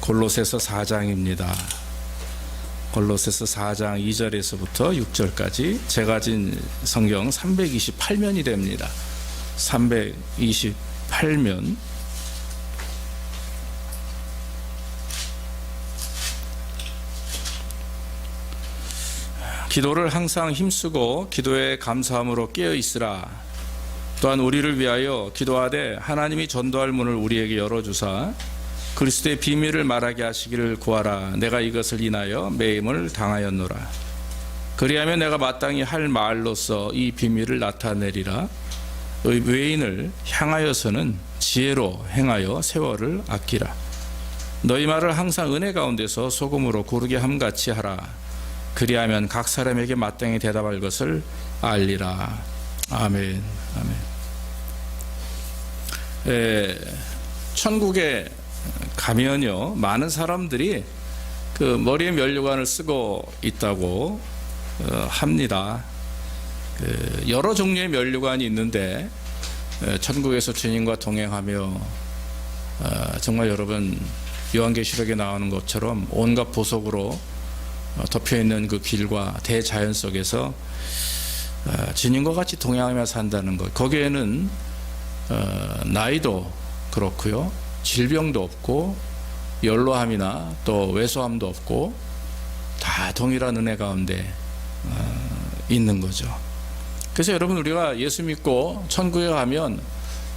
골로새서 4장입니다. 골로새서 4장 2절에서부터 6절까지 제가 진 성경 328면이 됩니다. 328면. 기도를 항상 힘쓰고 기도에 감사함으로 깨어 있으라. 또한 우리를 위하여 기도하되 하나님이 전도할 문을 우리에게 열어주사 그리스도의 비밀을 말하게 하시기를 구하라. 내가 이것을 인하여 매임을 당하였노라. 그리하면 내가 마땅히 할 말로서 이 비밀을 나타내리라. 외인을 향하여서는 지혜로 행하여 세월을 아끼라. 너희 말을 항상 은혜 가운데서 소금으로 고르게 함같이 하라. 그리하면 각 사람에게 마땅히 대답할 것을 알리라. 아멘. 아멘. 천국에 가면요, 많은 사람들이 그 머리에 면류관을 쓰고 있다고 합니다. 여러 종류의 면류관이 있는데 천국에서 주님과 동행하며 정말 여러분 요한계시록에 나오는 것처럼 온갖 보석으로 덮여있는 그 길과 대자연 속에서 주님과 같이 동행하며 산다는 것, 거기에는 나이도 그렇고요, 질병도 없고 연로함이나 또 왜소함도 없고 다 동일한 은혜 가운데 있는 거죠. 그래서 여러분, 우리가 예수 믿고 천국에 가면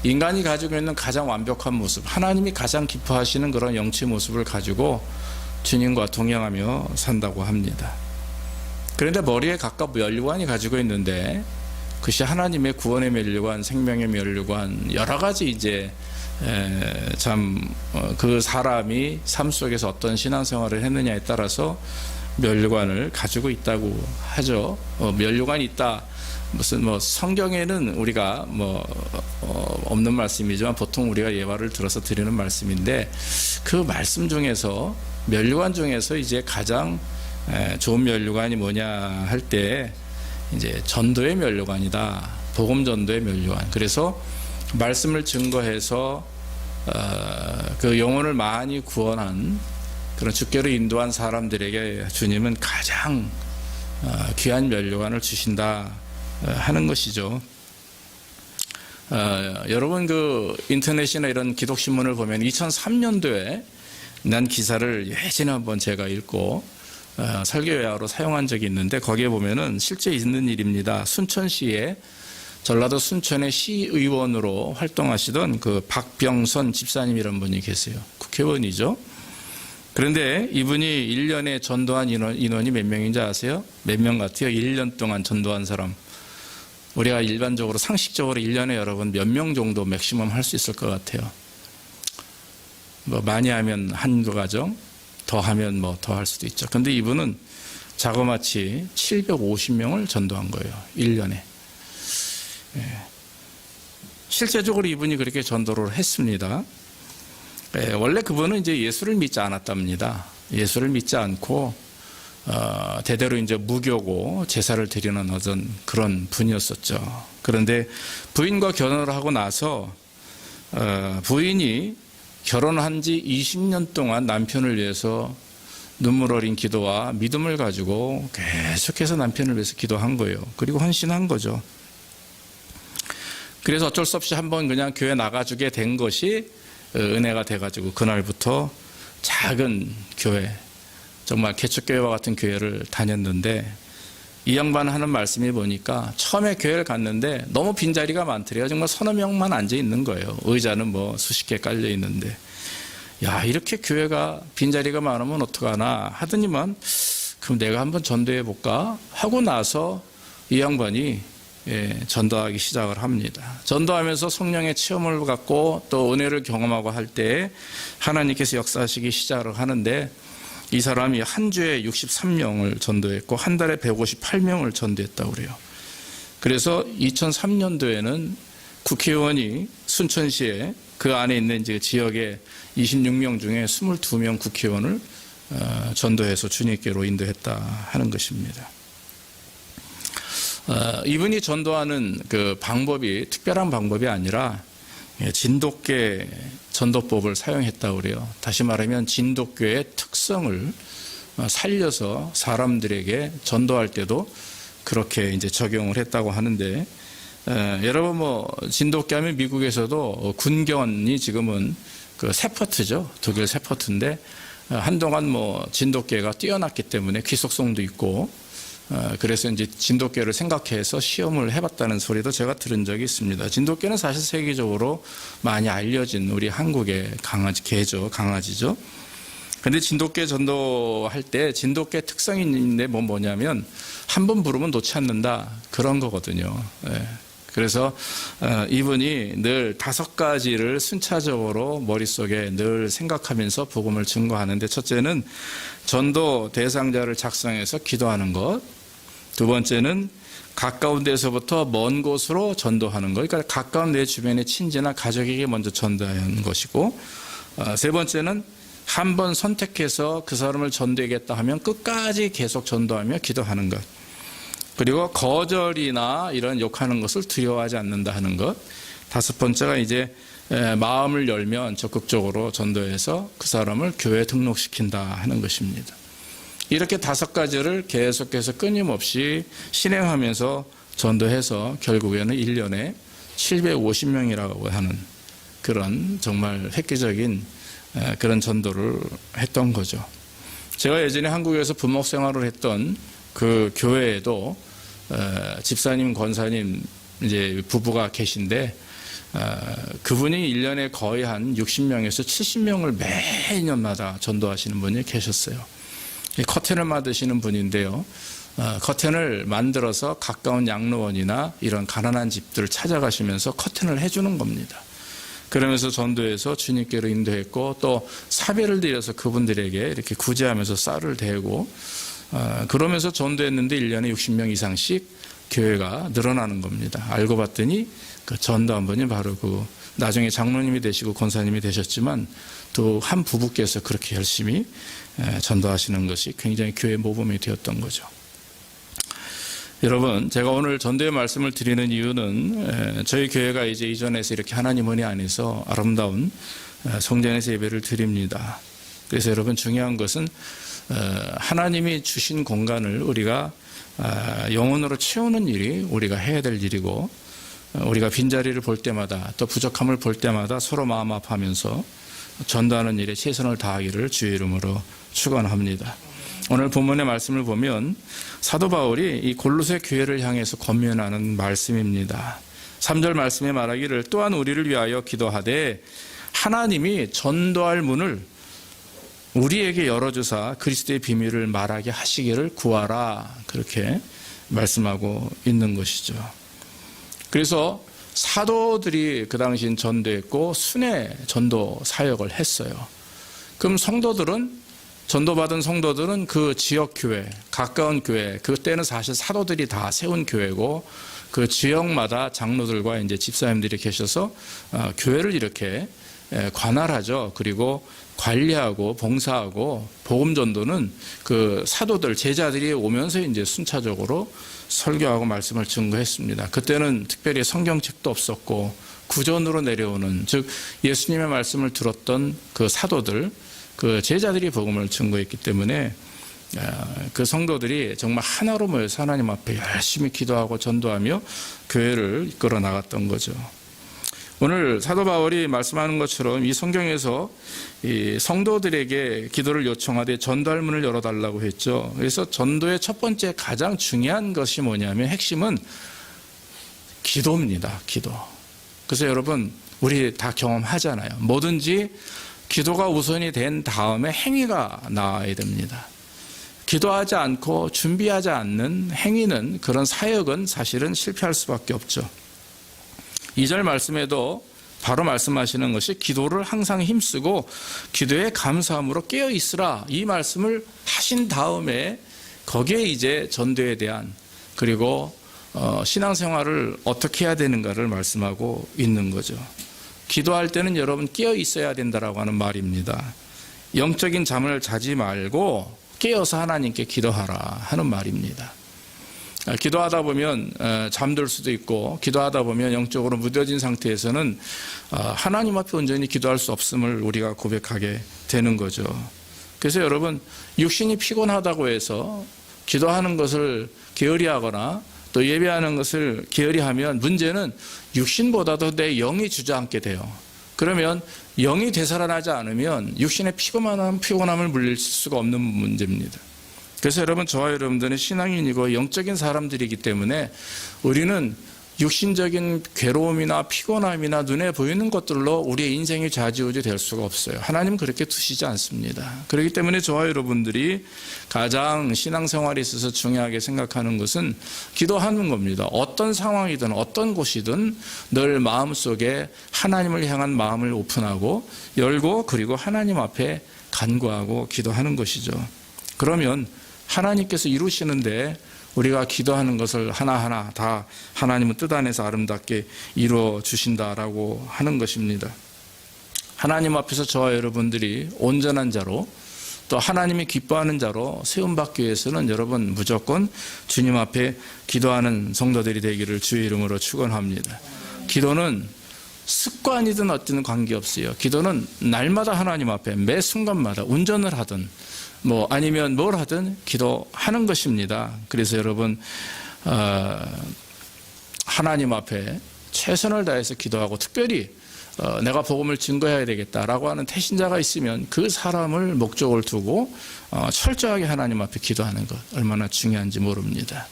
인간이 가지고 있는 가장 완벽한 모습, 하나님이 가장 기뻐하시는 그런 영치의 모습을 가지고 주님과 동행하며 산다고 합니다. 그런데 머리에 각각 면류관이 가지고 있는데 그것이 하나님의 구원의 면류관, 생명의 면류관, 여러 가지 이제 참 그 사람이 삶 속에서 어떤 신앙생활을 했느냐에 따라서 면류관을 가지고 있다고 하죠. 면류관이 있다. 무슨 성경에는 우리가 없는 말씀이지만 보통 우리가 예화를 들어서 드리는 말씀인데, 그 말씀 중에서 면류관 중에서 이제 가장 좋은 면류관이 뭐냐 할 때 이제 전도의 면류관이다. 복음 전도의 면류관. 그래서 말씀을 증거해서 그 영혼을 많이 구원한 그런 주께로 인도한 사람들에게 주님은 가장 귀한 면류관을 주신다 하는 것이죠. 여러분, 그 인터넷이나 이런 기독신문을 보면 2003년도에 난 기사를 예전에 한번 제가 읽고 설교회화로 사용한 적이 있는데, 거기에 보면은 실제 있는 일입니다. 순천시에 전라도 순천의 시의원으로 활동하시던 그 박병선 집사님이라는 분이 계세요. 국회의원이죠. 그런데 이분이 1년에 전도한 인원이 몇 명인지 아세요? 몇 명 같아요? 1년 동안 전도한 사람. 우리가 일반적으로 상식적으로 1년에 여러분 몇 명 정도 맥시멈 할 수 있을 것 같아요? 많이 하면 한두 가정, 더 하면 더 할 수도 있죠. 근데 이분은 자그마치 750명을 전도한 거예요. 1년에. 실제적으로 이분이 그렇게 전도를 했습니다. 원래 그분은 이제 예수를 믿지 않았답니다. 예수를 믿지 않고 대대로 이제 무교고 제사를 드리는 어떤 그런 분이었었죠. 그런데 부인과 결혼을 하고 나서 부인이 결혼한 지 20년 동안 남편을 위해서 눈물 어린 기도와 믿음을 가지고 계속해서 남편을 위해서 기도한 거예요. 그리고 헌신한 거죠. 그래서 어쩔 수 없이 한번 그냥 교회 나가주게 된 것이 은혜가 돼가지고 그날부터 작은 교회, 정말 개척교회와 같은 교회를 다녔는데, 이 양반 하는 말씀이 보니까 처음에 교회를 갔는데 너무 빈자리가 많더래요. 정말 서너 명만 앉아 있는 거예요. 의자는 수십 개 깔려 있는데, 야, 이렇게 교회가 빈자리가 많으면 어떡하나 하더니만, 그럼 내가 한번 전도해 볼까 하고 나서 이 양반이 전도하기 시작을 합니다. 전도하면서 성령의 체험을 갖고 또 은혜를 경험하고 할 때 하나님께서 역사하시기 시작을 하는데, 이 사람이 한 주에 63명을 전도했고 한 달에 158명을 전도했다고 그래요. 그래서 2003년도에는 국회의원이 순천시에 그 안에 있는 이제 지역의 26명 중에 22명 국회의원을 전도해서 주님께로 인도했다 하는 것입니다. 이분이 전도하는 그 방법이 특별한 방법이 아니라 진돗개 전도법을 사용했다고 그래요. 다시 말하면 진돗개의 특성을 살려서 사람들에게 전도할 때도 그렇게 이제 적용을 했다고 하는데, 여러분 진돗개 하면 미국에서도 군견이 지금은 그 세퍼트죠. 독일 세퍼트인데 한동안 진돗개가 뛰어났기 때문에 귀속성도 있고, 그래서 이제 진돗개를 생각해서 시험을 해봤다는 소리도 제가 들은 적이 있습니다. 진돗개는 사실 세계적으로 많이 알려진 우리 한국의 개죠, 강아지죠. 근데 진돗개 전도할 때 진돗개 특성이 있는데 뭐냐면 한 번 부르면 놓지 않는다, 그런 거거든요. 그래서 이분이 늘 5가지를 순차적으로 머릿속에 늘 생각하면서 복음을 증거하는데, 첫째는 전도 대상자를 작성해서 기도하는 것, 두 번째는 가까운 데서부터 먼 곳으로 전도하는 것, 그러니까 가까운 내 주변의 친지나 가족에게 먼저 전도하는 것이고, 세 번째는 한 번 선택해서 그 사람을 전도하겠다 하면 끝까지 계속 전도하며 기도하는 것, 그리고 거절이나 이런 욕하는 것을 두려워하지 않는다 하는 것, 다섯 번째가 이제 마음을 열면 적극적으로 전도해서 그 사람을 교회에 등록시킨다 하는 것입니다. 이렇게 5가지를 계속해서 끊임없이 실행하면서 전도해서 결국에는 1년에 750명이라고 하는 그런 정말 획기적인 그런 전도를 했던 거죠. 제가 예전에 한국에서 부목 생활을 했던 그 교회에도 집사님, 권사님 이제 부부가 계신데, 그분이 1년에 거의 한 60명에서 70명을 매년마다 전도하시는 분이 계셨어요. 커튼을 만드시는 분인데요. 커튼을 만들어서 가까운 양로원이나 이런 가난한 집들을 찾아가시면서 커튼을 해주는 겁니다. 그러면서 전도해서 주님께로 인도했고, 또 사배를 드려서 그분들에게 이렇게 구제하면서 쌀을 대고, 그러면서 전도했는데 1년에 60명 이상씩 교회가 늘어나는 겁니다. 알고 봤더니 그 전도한 분이 바로 나중에 장로님이 되시고 권사님이 되셨지만 또 한 부부께서 그렇게 열심히 전도하시는 것이 굉장히 교회 모범이 되었던 거죠. 여러분, 제가 오늘 전도의 말씀을 드리는 이유는 저희 교회가 이제 이전에서 이렇게 하나님 은혜 안에서 아름다운 성전에서 예배를 드립니다. 그래서 여러분, 중요한 것은 하나님이 주신 공간을 우리가 영혼으로 채우는 일이 우리가 해야 될 일이고, 우리가 빈자리를 볼 때마다 또 부족함을 볼 때마다 서로 마음 아파하면서 전도하는 일에 최선을 다하기를 주의 이름으로 축원합니다. 오늘 본문의 말씀을 보면 사도 바울이 이 골로새 교회를 향해서 권면하는 말씀입니다. 3절 말씀에 말하기를 또한 우리를 위하여 기도하되 하나님이 전도할 문을 우리에게 열어주사 그리스도의 비밀을 말하게 하시기를 구하라, 그렇게 말씀하고 있는 것이죠. 그래서 사도들이 그 당시엔 전도했고 순회 전도 사역을 했어요. 그럼 전도받은 성도들은 그 지역 교회, 가까운 교회, 그때는 사실 사도들이 다 세운 교회고 그 지역마다 장로들과 이제 집사님들이 계셔서 교회를 이렇게 관할하죠. 그리고 관리하고 봉사하고 복음 전도는 그 사도들, 제자들이 오면서 이제 순차적으로 설교하고 말씀을 증거했습니다. 그때는 특별히 성경책도 없었고 구전으로 내려오는, 즉 예수님의 말씀을 들었던 그 사도들, 그 제자들이 복음을 증거했기 때문에 그 성도들이 정말 하나로 모여서 하나님 앞에 열심히 기도하고 전도하며 교회를 이끌어 나갔던 거죠. 오늘 사도 바울이 말씀하는 것처럼 이 성경에서 이 성도들에게 기도를 요청하되 전도할 문을 열어달라고 했죠. 그래서 전도의 첫 번째 가장 중요한 것이 뭐냐면 핵심은 기도입니다. 기도. 그래서 여러분, 우리 다 경험하잖아요. 뭐든지 기도가 우선이 된 다음에 행위가 나와야 됩니다. 기도하지 않고 준비하지 않는 행위는, 그런 사역은 사실은 실패할 수밖에 없죠. 2절 말씀에도 바로 말씀하시는 것이 기도를 항상 힘쓰고 기도에 감사함으로 깨어 있으라, 이 말씀을 하신 다음에 거기에 이제 전도에 대한, 그리고 신앙생활을 어떻게 해야 되는가를 말씀하고 있는 거죠. 기도할 때는 여러분 깨어 있어야 된다라고 하는 말입니다. 영적인 잠을 자지 말고 깨어서 하나님께 기도하라 하는 말입니다. 기도하다 보면 잠들 수도 있고, 기도하다 보면 영적으로 무뎌진 상태에서는 하나님 앞에 온전히 기도할 수 없음을 우리가 고백하게 되는 거죠. 그래서 여러분, 육신이 피곤하다고 해서 기도하는 것을 게으리하거나 또 예배하는 것을 게으리하면 문제는 육신보다도 내 영이 주저앉게 돼요. 그러면 영이 되살아나지 않으면 육신의 피곤함을 물릴 수가 없는 문제입니다. 그래서 여러분, 저와 여러분들은 신앙인이고 영적인 사람들이기 때문에 우리는 육신적인 괴로움이나 피곤함이나 눈에 보이는 것들로 우리의 인생이 좌지우지 될 수가 없어요. 하나님은 그렇게 두시지 않습니다. 그렇기 때문에 저와 여러분들이 가장 신앙생활에 있어서 중요하게 생각하는 것은 기도하는 겁니다. 어떤 상황이든 어떤 곳이든 늘 마음속에 하나님을 향한 마음을 오픈하고 열고, 그리고 하나님 앞에 간구하고 기도하는 것이죠. 그러면 하나님께서 이루시는데 우리가 기도하는 것을 하나하나 다 하나님은 뜻 안에서 아름답게 이루어 주신다라고 하는 것입니다. 하나님 앞에서 저와 여러분들이 온전한 자로, 또 하나님이 기뻐하는 자로 세움받기 위해서는 여러분 무조건 주님 앞에 기도하는 성도들이 되기를 주의 이름으로 축원합니다. 기도는 습관이든 어떤 관계없어요. 기도는 날마다 하나님 앞에 매 순간마다 운전을 하든 아니면 뭘 하든 기도하는 것입니다. 그래서 여러분, 하나님 앞에 최선을 다해서 기도하고, 특별히 내가 복음을 증거해야 되겠다라고 하는 태신자가 있으면 그 사람을 목적을 두고 철저하게 하나님 앞에 기도하는 것, 얼마나 중요한지 모릅니다.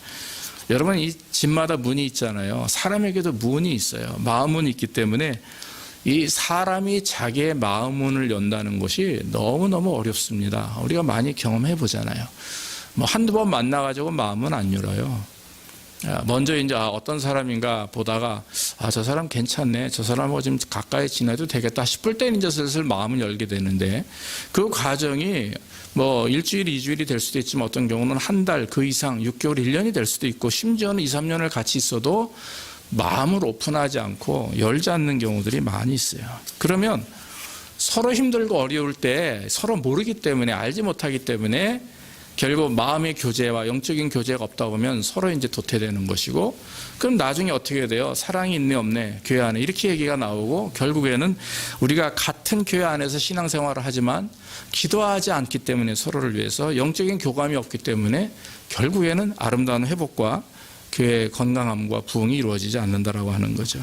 여러분, 이 집마다 문이 있잖아요. 사람에게도 문이 있어요. 마음문이 있기 때문에 이 사람이 자기의 마음문을 연다는 것이 너무너무 어렵습니다. 우리가 많이 경험해 보잖아요. 한두 번 만나가지고 마음은 안 열어요. 먼저 이제 어떤 사람인가 보다가 저 사람 괜찮네, 저 사람하고 좀 가까이 지내도 되겠다 싶을 때 이제 슬슬 마음을 열게 되는데, 그 과정이 일주일, 2주일이 될 수도 있지만 어떤 경우는 한 달, 그 이상 6개월, 1년이 될 수도 있고, 심지어는 2, 3년을 같이 있어도 마음을 오픈하지 않고 열지 않는 경우들이 많이 있어요. 그러면 서로 힘들고 어려울 때 서로 모르기 때문에, 알지 못하기 때문에 결국 마음의 교제와 영적인 교제가 없다 보면 서로 이제 도태되는 것이고, 그럼 나중에 어떻게 돼요? 사랑이 있네 없네 교회 안에, 이렇게 얘기가 나오고, 결국에는 우리가 같은 교회 안에서 신앙생활을 하지만 기도하지 않기 때문에, 서로를 위해서 영적인 교감이 없기 때문에 결국에는 아름다운 회복과 교회의 건강함과 부흥이 이루어지지 않는다라고 하는 거죠.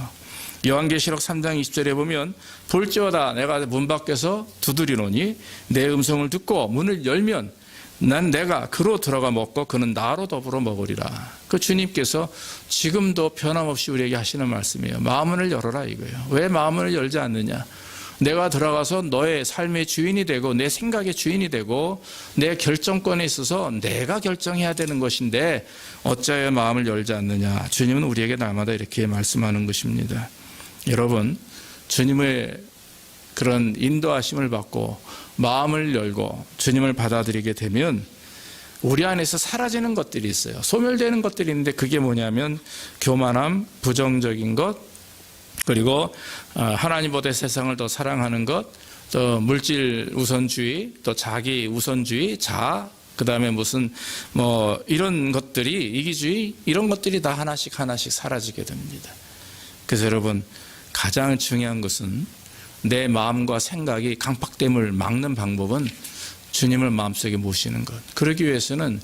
요한계시록 3장 20절에 보면, 볼지어다 내가 문 밖에서 두드리노니 내 음성을 듣고 문을 열면 내가 그로 들어가 먹고 그는 나로 더불어 먹으리라. 그 주님께서 지금도 변함없이 우리에게 하시는 말씀이에요. 마음문을 열어라 이거예요. 왜 마음문을 열지 않느냐? 내가 들어가서 너의 삶의 주인이 되고 내 생각의 주인이 되고 내 결정권에 있어서 내가 결정해야 되는 것인데 어찌하여 마음을 열지 않느냐. 주님은 우리에게 날마다 이렇게 말씀하는 것입니다. 여러분, 주님의 그런 인도하심을 받고 마음을 열고 주님을 받아들이게 되면 우리 안에서 사라지는 것들이 있어요. 소멸되는 것들이 있는데, 그게 뭐냐면 교만함, 부정적인 것, 그리고 하나님보다 세상을 더 사랑하는 것, 또 물질 우선주의, 또 자기 우선주의, 자아, 그 다음에 이런 것들이, 이기주의, 이런 것들이 다 하나씩 사라지게 됩니다. 그래서 여러분, 가장 중요한 것은 내 마음과 생각이 강팍됨을 막는 방법은 주님을 마음속에 모시는 것. 그러기 위해서는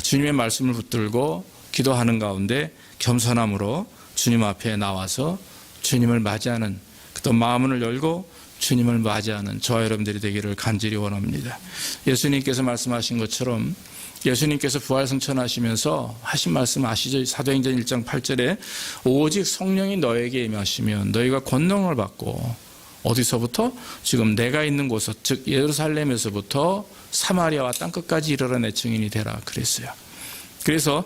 주님의 말씀을 붙들고 기도하는 가운데 겸손함으로 주님 앞에 나와서 주님을 맞이하는, 또 마음을 열고 주님을 맞이하는 저와 여러분들이 되기를 간절히 원합니다. 예수님께서 말씀하신 것처럼, 예수님께서 부활승천하시면서 하신 말씀 아시죠? 사도행전 1장 8절에 오직 성령이 너에게 임하시면 너희가 권능을 받고, 어디서부터? 지금 내가 있는 곳, 즉 예루살렘에서부터 사마리아와 땅끝까지 이르러 내 증인이 되라 그랬어요. 그래서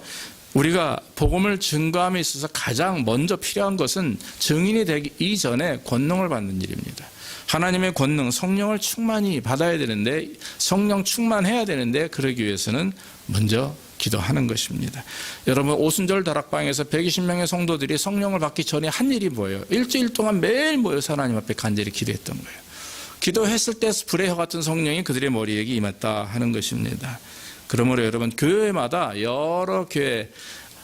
우리가 복음을 증거함에 있어서 가장 먼저 필요한 것은 증인이 되기 이전에 권능을 받는 일입니다. 하나님의 권능, 성령을 충만히 받아야 되는데, 성령 충만해야 되는데, 그러기 위해서는 먼저 기도하는 것입니다. 여러분, 오순절 다락방에서 120명의 성도들이 성령을 받기 전에 한 일이 뭐예요? 일주일 동안 매일 모여서 하나님 앞에 간절히 기도했던 거예요. 기도했을 때 불의 혀 같은 성령이 그들의 머리에게 임했다 하는 것입니다. 그러므로 여러분, 교회마다 여러 교회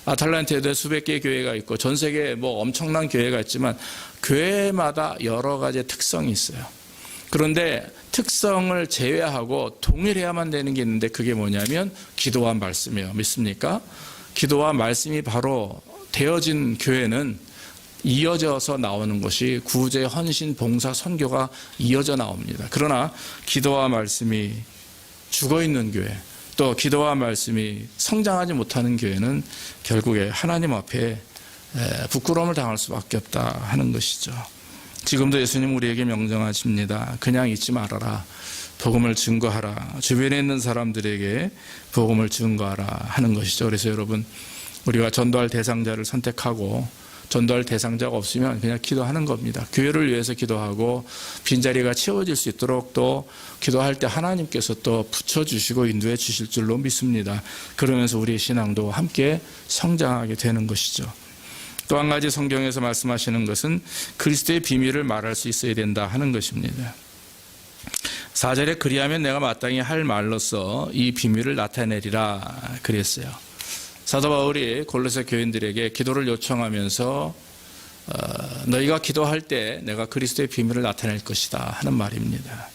아틀란티아에 수백 개의 교회가 있고 전 세계에 뭐 엄청난 교회가 있지만 교회마다 여러 가지 특성이 있어요. 그런데 특성을 제외하고 동일해야만 되는 게 있는데 그게 뭐냐면 기도와 말씀이에요. 믿습니까? 기도와 말씀이 바로 되어진 교회는 이어져서 나오는 것이 구제, 헌신, 봉사, 선교가 이어져 나옵니다. 그러나 기도와 말씀이 죽어있는 교회, 또 기도와 말씀이 성장하지 못하는 교회는 결국에 하나님 앞에 부끄러움을 당할 수밖에 없다 하는 것이죠. 지금도 예수님 우리에게 명령하십니다. 그냥 잊지 말아라. 복음을 증거하라. 주변에 있는 사람들에게 복음을 증거하라 하는 것이죠. 그래서 여러분, 우리가 전도할 대상자를 선택하고 전도할 대상자가 없으면 그냥 기도하는 겁니다. 교회를 위해서 기도하고 빈자리가 채워질 수 있도록 또 기도할 때 하나님께서 또 붙여주시고 인도해 주실 줄로 믿습니다. 그러면서 우리의 신앙도 함께 성장하게 되는 것이죠. 또 한 가지 성경에서 말씀하시는 것은 그리스도의 비밀을 말할 수 있어야 된다 하는 것입니다. 4절에 그리하면 내가 마땅히 할 말로써 이 비밀을 나타내리라 그랬어요. 사도 바울이 골로새 교인들에게 기도를 요청하면서 너희가 기도할 때 내가 그리스도의 비밀을 나타낼 것이다 하는 말입니다.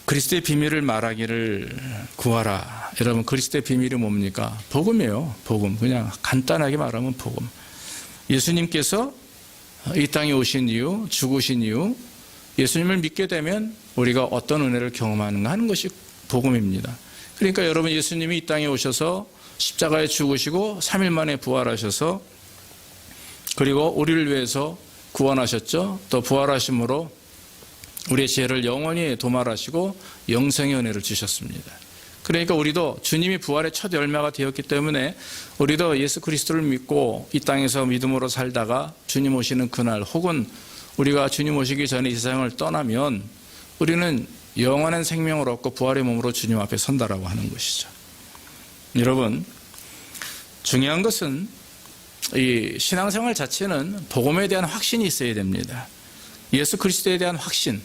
그리스도의 비밀을 말하기를 구하라. 여러분, 그리스도의 비밀이 뭡니까? 복음이에요. 복음. 그냥 간단하게 말하면 복음. 예수님께서 이 땅에 오신 이유, 죽으신 이유, 예수님을 믿게 되면 우리가 어떤 은혜를 경험하는가 하는 것이 복음입니다. 그러니까 여러분, 예수님이 이 땅에 오셔서 십자가에 죽으시고 3일 만에 부활하셔서 그리고 우리를 위해서 구원하셨죠. 또 부활하심으로 우리의 죄를 영원히 도말하시고 영생의 은혜를 주셨습니다. 그러니까 우리도 주님이 부활의 첫 열매가 되었기 때문에 우리도 예수 그리스도를 믿고 이 땅에서 믿음으로 살다가 주님 오시는 그날 혹은 우리가 주님 오시기 전에 이 세상을 떠나면 우리는 영원한 생명을 얻고 부활의 몸으로 주님 앞에 선다라고 하는 것이죠. 여러분, 중요한 것은 이 신앙생활 자체는 복음에 대한 확신이 있어야 됩니다. 예수 그리스도에 대한 확신,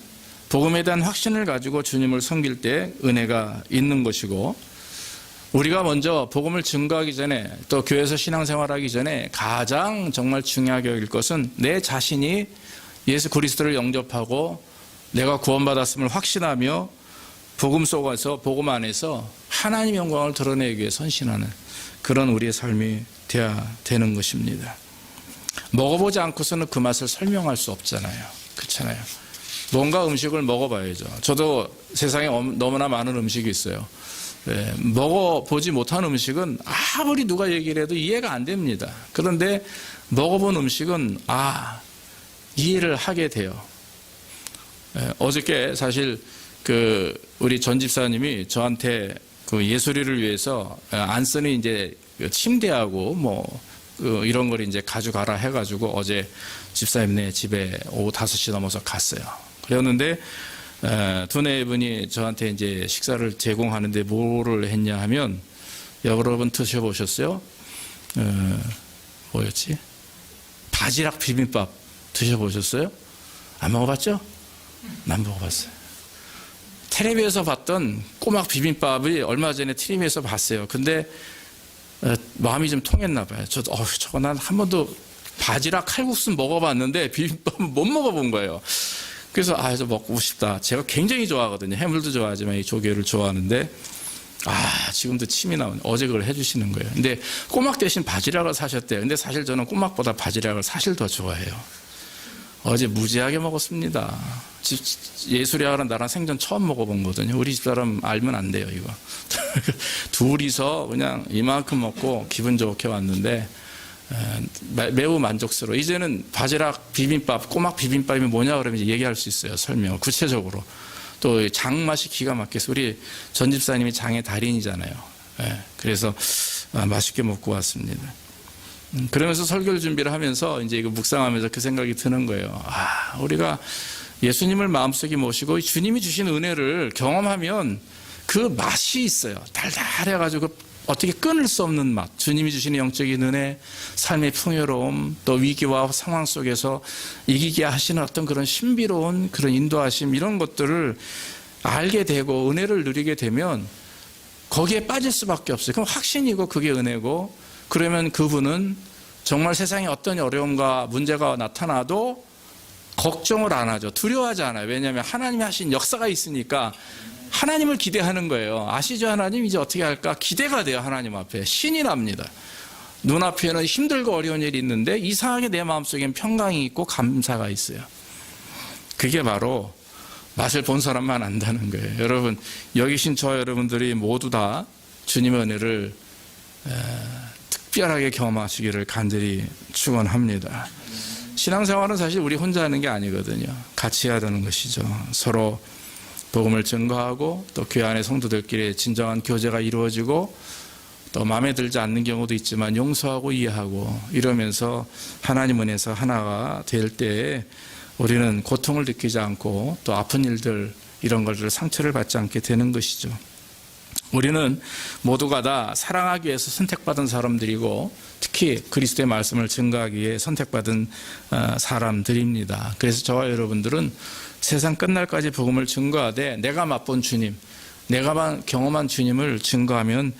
복음에 대한 확신을 가지고 주님을 섬길 때 은혜가 있는 것이고, 우리가 먼저 복음을 증거하기 전에 또 교회에서 신앙생활하기 전에 가장 정말 중요하게 여길 것은 내 자신이 예수 그리스도를 영접하고 내가 구원받았음을 확신하며 복음 속에서, 복음 안에서 하나님의 영광을 드러내기 위해 선신하는 그런 우리의 삶이 되어야 되는 것입니다. 먹어보지 않고서는 그 맛을 설명할 수 없잖아요. 그렇잖아요. 뭔가 음식을 먹어봐야죠. 저도 세상에 너무나 많은 음식이 있어요. 먹어보지 못한 음식은 아무리 누가 얘기를 해도 이해가 안 됩니다. 그런데 먹어본 음식은 이해를 하게 돼요. 어저께 사실 우리 전 집사님이 저한테 그 예술이를 위해서 안 쓰는 이제 침대하고 이런 걸 이제 가져가라 해가지고 어제 집사님네 집에 오후 5시 넘어서 갔어요. 그랬는데 두네 분이 저한테 이제 식사를 제공하는데 뭐를 했냐 하면, 여러분 드셔보셨어요? 뭐였지? 바지락 비빔밥 드셔보셨어요? 안 먹어봤죠? 난 먹어봤어요. 텔레비에서 봤던 꼬막 비빔밥이 얼마 전에 텔레비에서 봤어요. 근데 마음이 좀 통했나 봐요. 저도 저거 난 한 번도 바지락 칼국수 먹어봤는데 비빔밥은 못 먹어본 거예요. 그래서 저 먹고 싶다. 제가 굉장히 좋아하거든요. 해물도 좋아하지만 이 조개를 좋아하는데 지금도 침이 나오네. 어제 그걸 해주시는 거예요. 근데 꼬막 대신 바지락을 사셨대요. 근데 사실 저는 꼬막보다 바지락을 사실 더 좋아해요. 어제 무지하게 먹었습니다. 예술이하고는 나랑 생전 처음 먹어본 거거든요. 우리 집사람 알면 안 돼요, 이거. 둘이서 그냥 이만큼 먹고 기분 좋게 왔는데 매우 만족스러워. 이제는 바지락 비빔밥, 꼬막 비빔밥이 뭐냐 그러면 이제 얘기할 수 있어요. 설명 구체적으로. 또 장 맛이 기가 막혀서 우리 전 집사님이 장의 달인이잖아요. 그래서 맛있게 먹고 왔습니다. 그러면서 설교를 준비를 하면서 이제 이거 묵상하면서 그 생각이 드는 거예요. 우리가 예수님을 마음속에 모시고 주님이 주신 은혜를 경험하면 그 맛이 있어요. 달달해가지고 어떻게 끊을 수 없는 맛. 주님이 주시는 영적인 은혜, 삶의 풍요로움, 또 위기와 상황 속에서 이기게 하시는 어떤 그런 신비로운 그런 인도하심, 이런 것들을 알게 되고 은혜를 누리게 되면 거기에 빠질 수밖에 없어요. 그럼 확신이고 그게 은혜고, 그러면 그분은 정말 세상에 어떤 어려움과 문제가 나타나도 걱정을 안 하죠. 두려워하지 않아요. 왜냐하면 하나님이 하신 역사가 있으니까 하나님을 기대하는 거예요. 아시죠? 하나님 이제 어떻게 할까? 기대가 돼요. 하나님 앞에. 신이 납니다. 눈앞에는 힘들고 어려운 일이 있는데 이상하게 내 마음속엔 평강이 있고 감사가 있어요. 그게 바로 맛을 본 사람만 안다는 거예요. 여러분, 여기 계신 저 여러분들이 모두 다 주님의 은혜를 특별하게 경험하시기를 간절히 축원합니다. 신앙생활은 사실 우리 혼자 하는 게 아니거든요. 같이 해야 되는 것이죠. 서로 복음을 증거하고 또 교회 안의 성도들끼리 진정한 교제가 이루어지고 또 마음에 들지 않는 경우도 있지만 용서하고 이해하고 이러면서 하나님 은혜에서 하나가 될 때에 우리는 고통을 느끼지 않고 또 아픈 일들 이런 것들 상처를 받지 않게 되는 것이죠. 우리는 모두가 다 사랑하기 위해서 선택받은 사람들이고 특히 그리스도의 말씀을 증거하기 위해 선택받은 사람들입니다. 그래서 저와 여러분들은 세상 끝날까지 복음을 증거하되 내가 맛본 주님, 내가 경험한 주님을 증거하면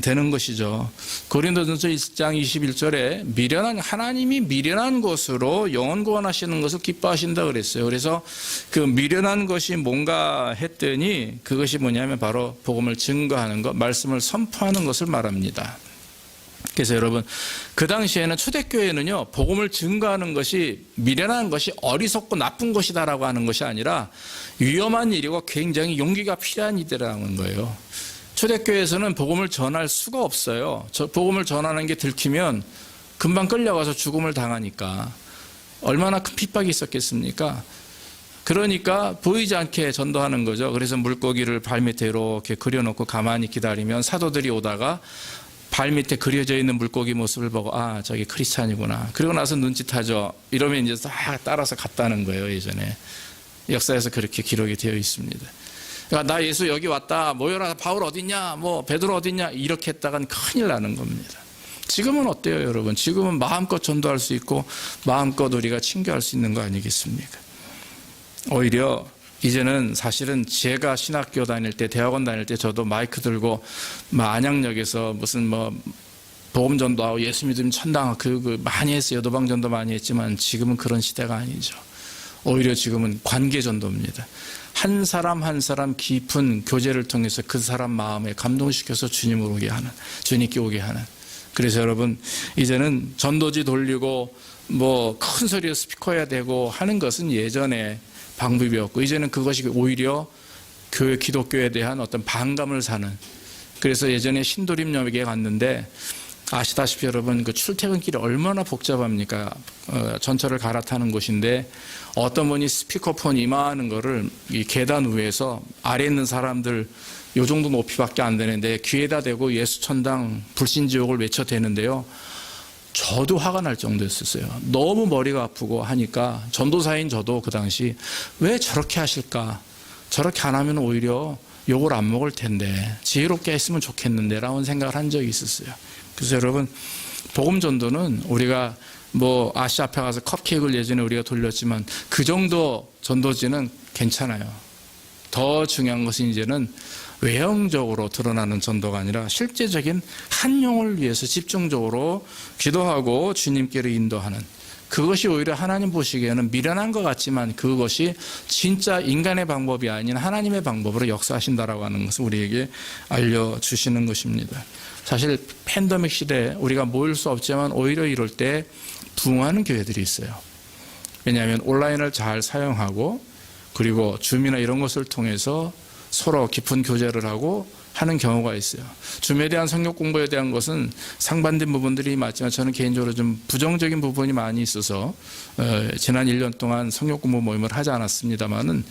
되는 것이죠. 고린도전서 1장 21절에 하나님이 미련한 것으로 영원 구원하시는 것을 기뻐하신다 그랬어요. 그래서 그 미련한 것이 뭔가 했더니 그것이 뭐냐면 바로 복음을 증거하는 것, 말씀을 선포하는 것을 말합니다. 그래서 여러분, 그 당시에는 초대교회는요, 복음을 증거하는 것이 미련한 것이 어리석고 나쁜 것이다라고 하는 것이 아니라 위험한 일이고 굉장히 용기가 필요한 일이라는 거예요. 초대교회에서는 복음을 전할 수가 없어요. 복음을 전하는 게 들키면 금방 끌려가서 죽음을 당하니까 얼마나 큰 핍박이 있었겠습니까? 그러니까 보이지 않게 전도하는 거죠. 그래서 물고기를 발밑에 이렇게 그려놓고 가만히 기다리면 사도들이 오다가 발밑에 그려져 있는 물고기 모습을 보고 아, 저기 크리스찬이구나. 그리고 나서 눈짓하죠. 이러면 이제 다 따라서 갔다는 거예요. 예전에 역사에서 그렇게 기록이 되어 있습니다. 그러니까 나 예수 여기 왔다, 모여라, 바울 어딨냐, 뭐 베드로 어딨냐, 이렇게 했다간 큰일 나는 겁니다. 지금은 어때요, 여러분? 지금은 마음껏 전도할 수 있고 마음껏 우리가 친교할 수 있는 거 아니겠습니까? 오히려 이제는 사실은 제가 신학교 다닐 때, 대학원 다닐 때 저도 마이크 들고 안양역에서 무슨 복음 전도하고 예수 믿으면 천당하고 많이 했어요. 도방 전도 많이 했지만 지금은 그런 시대가 아니죠. 오히려 지금은 관계 전도입니다. 한 사람 한 사람 깊은 교제를 통해서 그 사람 마음에 감동시켜서 주님으로 오게 하는, 주님께 오게 하는. 그래서 여러분, 이제는 전도지 돌리고 큰 소리로 스피커 해야 되고 하는 것은 예전에 방법이었고 이제는 그것이 오히려 교회 기독교에 대한 어떤 반감을 사는. 그래서 예전에 신도림역에 갔는데 아시다시피 여러분 그 출퇴근길이 얼마나 복잡합니까? 전철을 갈아타는 곳인데 어떤 분이 스피커폰 이만한 거를 이 계단 위에서 아래에 있는 사람들 요 정도 높이밖에 안 되는데 귀에다 대고 예수천당 불신지옥을 외쳐대는데요. 저도 화가 날 정도였었어요. 너무 머리가 아프고 하니까 전도사인 저도 그 당시 왜 저렇게 하실까? 저렇게 안 하면 오히려 욕을 안 먹을 텐데 지혜롭게 했으면 좋겠는데 라는 생각을 한 적이 있었어요. 그래서 여러분, 복음 전도는 우리가 아시 앞에 가서 컵케이크를 예전에 우리가 돌렸지만 그 정도 전도지는 괜찮아요. 더 중요한 것은 이제는 외형적으로 드러나는 전도가 아니라 실제적인 한 영을 위해서 집중적으로 기도하고 주님께로 인도하는, 그것이 오히려 하나님 보시기에는 미련한 것 같지만 그것이 진짜 인간의 방법이 아닌 하나님의 방법으로 역사하신다라고 하는 것을 우리에게 알려주시는 것입니다. 사실 팬데믹 시대에 우리가 모일 수 없지만 오히려 이럴 때 부흥하는 교회들이 있어요. 왜냐하면 온라인을 잘 사용하고 그리고 줌이나 이런 것을 통해서 서로 깊은 교제를 하고 하는 경우가 있어요. 줌에 대한 성경 공부에 대한 것은 상반된 부분들이 맞지만 저는 개인적으로 좀 부정적인 부분이 많이 있어서 지난 1년 동안 성경 공부 모임을 하지 않았습니다만은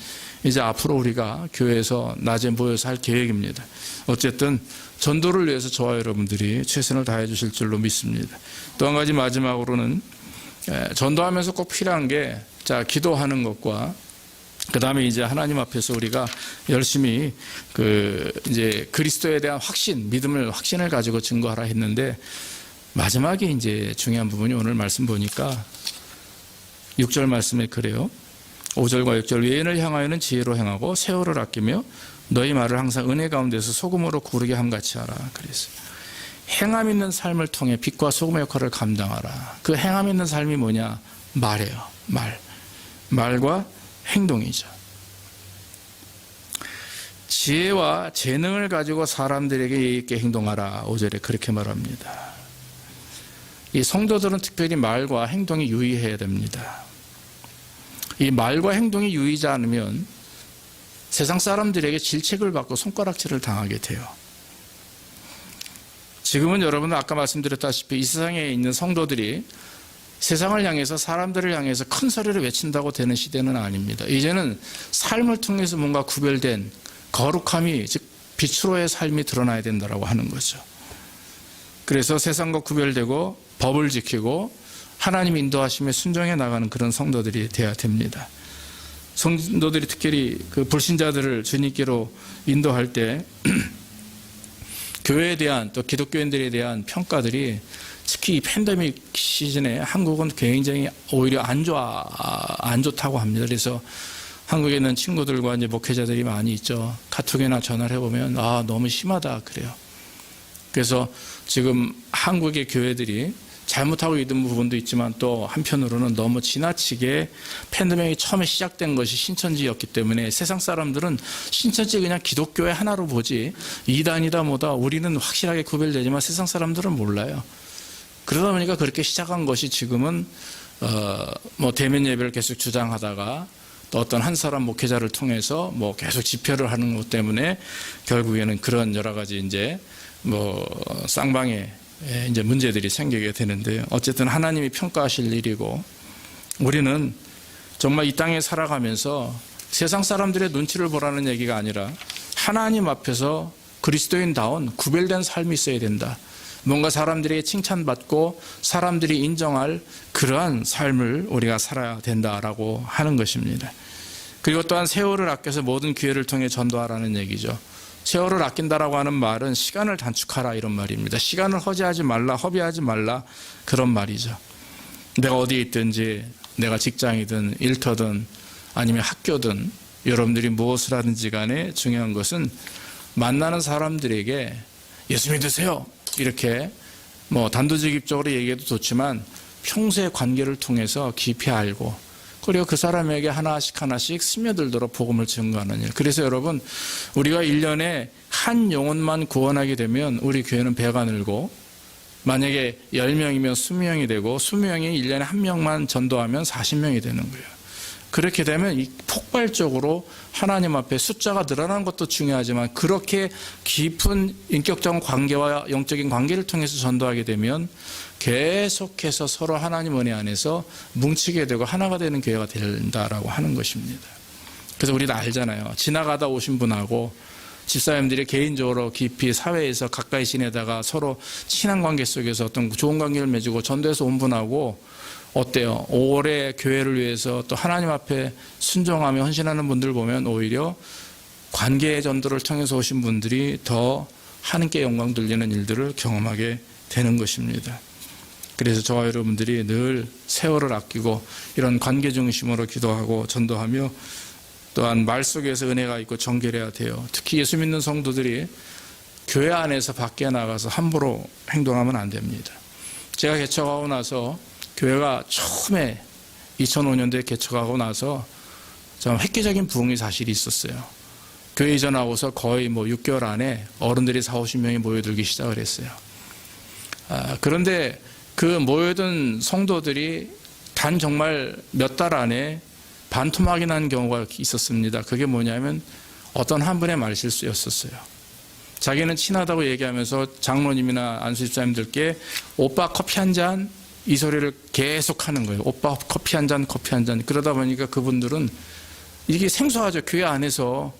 이제 앞으로 우리가 교회에서 낮에 모여서 할 계획입니다. 어쨌든 전도를 위해서 저와 여러분들이 최선을 다해 주실 줄로 믿습니다. 또 한 가지 마지막으로는 전도하면서 꼭 필요한 게 기도하는 것과 그 다음에 이제 하나님 앞에서 우리가 열심히 이제 그리스도에 대한 확신을 가지고 증거하라 했는데 마지막에 이제 중요한 부분이 오늘 말씀 보니까 6절 말씀에 그래요. 5절과 6절 외인을 향하여는 지혜로 행하고 세월을 아끼며 너희 말을 항상 은혜 가운데서 소금으로 구르게 함같이 하라 그랬어요. 행함 있는 삶을 통해 빛과 소금의 역할을 감당하라. 그 행함 있는 삶이 뭐냐? 말이에요. 말과 행동이죠. 지혜와 재능을 가지고 사람들에게 예의 있게 행동하라. 5절에 그렇게 말합니다. 이 성도들은 특별히 말과 행동이 유의해야 됩니다. 이 말과 행동이 유의하지 않으면 세상 사람들에게 질책을 받고 손가락질을 당하게 돼요. 지금은 여러분 아까 말씀드렸다시피 이 세상에 있는 성도들이 세상을 향해서 사람들을 향해서 큰 소리를 외친다고 되는 시대는 아닙니다. 이제는 삶을 통해서 뭔가 구별된 거룩함이, 즉 빛으로의 삶이 드러나야 된다고 하는 거죠. 그래서 세상과 구별되고 법을 지키고 하나님 인도하심에 순종해 나가는 그런 성도들이 되어야 됩니다. 성도들이 특별히 그 불신자들을 주님께로 인도할 때 교회에 대한, 또 기독교인들에 대한 평가들이 특히 이 팬데믹 시즌에 한국은 굉장히 오히려 안 좋다고 합니다. 그래서 한국에 있는 친구들과 이제 목회자들이 많이 있죠. 카톡이나 전화를 해보면 너무 심하다 그래요. 그래서 지금 한국의 교회들이 잘못하고 있는 부분도 있지만 또 한편으로는 너무 지나치게 팬데믹이 처음에 시작된 것이 신천지였기 때문에 세상 사람들은 신천지 그냥 기독교의 하나로 보지 이단이다 뭐다 우리는 확실하게 구별되지만 세상 사람들은 몰라요. 그러다 보니까 그렇게 시작한 것이 지금은 뭐 대면 예배를 계속 주장하다가 또 어떤 한 사람 목회자를 통해서 뭐 계속 집회를 하는 것 때문에 결국에는 그런 여러 가지 이제 뭐 쌍방에 이제 문제들이 생기게 되는데요. 어쨌든 하나님이 평가하실 일이고 우리는 정말 이 땅에 살아가면서 세상 사람들의 눈치를 보라는 얘기가 아니라 하나님 앞에서 그리스도인다운 구별된 삶이 있어야 된다. 뭔가 사람들에게 칭찬받고 사람들이 인정할 그러한 삶을 우리가 살아야 된다라고 하는 것입니다. 그리고 또한 세월을 아껴서 모든 기회를 통해 전도하라는 얘기죠. 세월을 아낀다라고 하는 말은 시간을 단축하라 이런 말입니다. 시간을 허비하지 말라 그런 말이죠. 내가 어디에 있든지 내가 직장이든 일터든 아니면 학교든 여러분들이 무엇을 하든지 간에 중요한 것은 만나는 사람들에게 예수 믿으세요 이렇게 뭐 단도직입적으로 얘기해도 좋지만 평소의 관계를 통해서 깊이 알고 그리고 그 사람에게 하나씩 스며들도록 복음을 증거하는 일. 그래서 여러분 우리가 1년에 한 영혼만 구원하게 되면 우리 교회는 배가 늘고 만약에 10명이면 20명이 되고 20명이 1년에 1명만 전도하면 40명이 되는 거예요. 그렇게 되면 이 폭발적으로 하나님 앞에 숫자가 늘어나는 것도 중요하지만 그렇게 깊은 인격적 관계와 영적인 관계를 통해서 전도하게 되면 계속해서 서로 하나님 은혜 안에서 뭉치게 되고 하나가 되는 교회가 된다라고 하는 것입니다. 그래서 우리도 알잖아요. 지나가다 오신 분하고 집사님들이 개인적으로 깊이 사회에서 가까이 지내다가 서로 친한 관계 속에서 어떤 좋은 관계를 맺고 전도해서 온 분하고 어때요? 오래 교회를 위해서 또 하나님 앞에 순종하며 헌신하는 분들 보면 오히려 관계의 전도를 통해서 오신 분들이 더 하나님께 영광 돌리는 일들을 경험하게 되는 것입니다. 그래서 저와 여러분들이 늘 세월을 아끼고 이런 관계 중심으로 기도하고 전도하며 또한 말 속에서 은혜가 있고 정결해야 돼요. 특히 예수 믿는 성도들이 교회 안에서 밖에 나가서 함부로 행동하면 안 됩니다. 제가 개척하고 나서 교회가 처음에 2005년도에 개척하고 나서 좀 획기적인 부흥이 사실이 있었어요. 교회 이전하고서 거의 6개월 안에 어른들이 40-50명이 모여들기 시작을 했어요. 그런데 그 모여든 성도들이 단 정말 몇 달 안에 반토막이 난 경우가 있었습니다. 그게 뭐냐면 어떤 한 분의 말실수였었어요. 자기는 친하다고 얘기하면서 장로님이나 안수집사님들께 오빠 커피 한 잔 이 소리를 계속 하는 거예요. 오빠 커피 한 잔. 그러다 보니까 그분들은 이게 생소하죠. 교회 안에서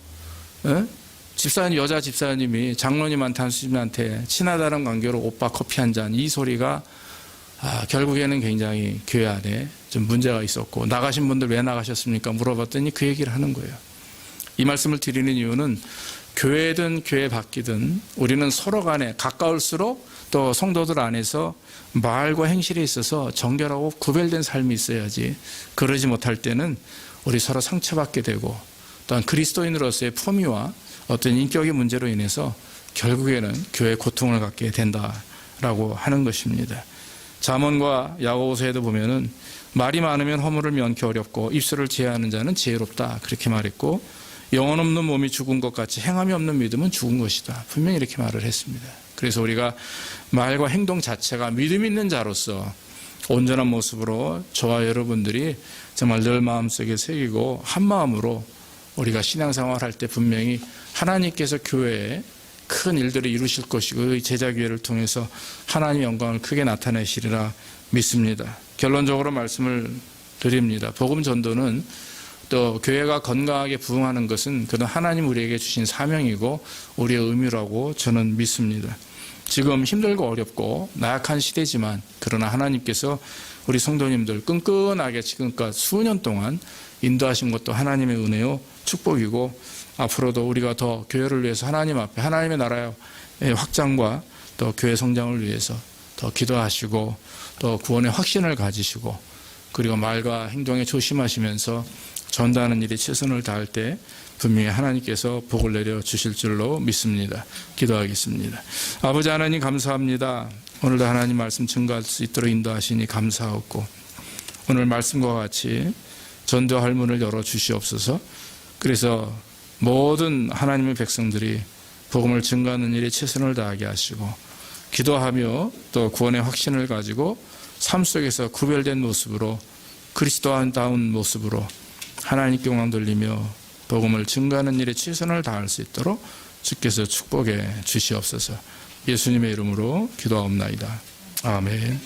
집사님, 여자 집사님이 장로님한테 안수집사님한테 친하다는 관계로 오빠 커피 한 잔 이 소리가 결국에는 굉장히 교회 안에 좀 문제가 있었고 나가신 분들 왜 나가셨습니까? 물어봤더니 그 얘기를 하는 거예요. 이 말씀을 드리는 이유는 교회든 교회 밖이든 우리는 서로 간에 가까울수록 또 성도들 안에서 말과 행실에 있어서 정결하고 구별된 삶이 있어야지 그러지 못할 때는 우리 서로 상처받게 되고 또한 그리스도인으로서의 품위와 어떤 인격의 문제로 인해서 결국에는 교회에 고통을 갖게 된다 라고 하는 것입니다. 잠언과 야고보서에도 보면은 말이 많으면 허물을 면키 어렵고 입술을 제하는 자는 지혜롭다 그렇게 말했고, 영혼 없는 몸이 죽은 것 같이 행함이 없는 믿음은 죽은 것이다 분명히 이렇게 말을 했습니다. 그래서 우리가 말과 행동 자체가 믿음 있는 자로서 온전한 모습으로 저와 여러분들이 정말 늘 마음속에 새기고 한 마음으로 우리가 신앙생활 할 때 분명히 하나님께서 교회에 큰 일들을 이루실 것이고 제자교회를 통해서 하나님의 영광을 크게 나타내시리라 믿습니다. 결론적으로 말씀을 드립니다. 복음 전도는 또 교회가 건강하게 부흥하는 것은 그런 하나님 우리에게 주신 사명이고 우리의 의무라고 저는 믿습니다. 지금 힘들고 어렵고 나약한 시대지만 그러나 하나님께서 우리 성도님들 끈끈하게 지금껏 수년 동안 인도하신 것도 하나님의 은혜요 축복이고, 앞으로도 우리가 더 교회를 위해서 하나님 앞에 하나님의 나라의 확장과 또 교회 성장을 위해서 더 기도하시고 또 구원의 확신을 가지시고, 그리고 말과 행동에 조심하시면서 전도하는 일에 최선을 다할 때 분명히 하나님께서 복을 내려 주실 줄로 믿습니다. 기도하겠습니다. 아버지 하나님 감사합니다. 오늘도 하나님 말씀 증거할 수 있도록 인도하시니 감사하고, 오늘 말씀과 같이 전도할 문을 열어 주시옵소서. 그래서 모든 하나님의 백성들이 복음을 증거하는 일에 최선을 다하게 하시고, 기도하며 또 구원의 확신을 가지고 삶 속에서 구별된 모습으로 그리스도다운 모습으로 하나님께 영광 돌리며 복음을 증거하는 일에 최선을 다할 수 있도록 주께서 축복해 주시옵소서. 예수님의 이름으로 기도하옵나이다. 아멘.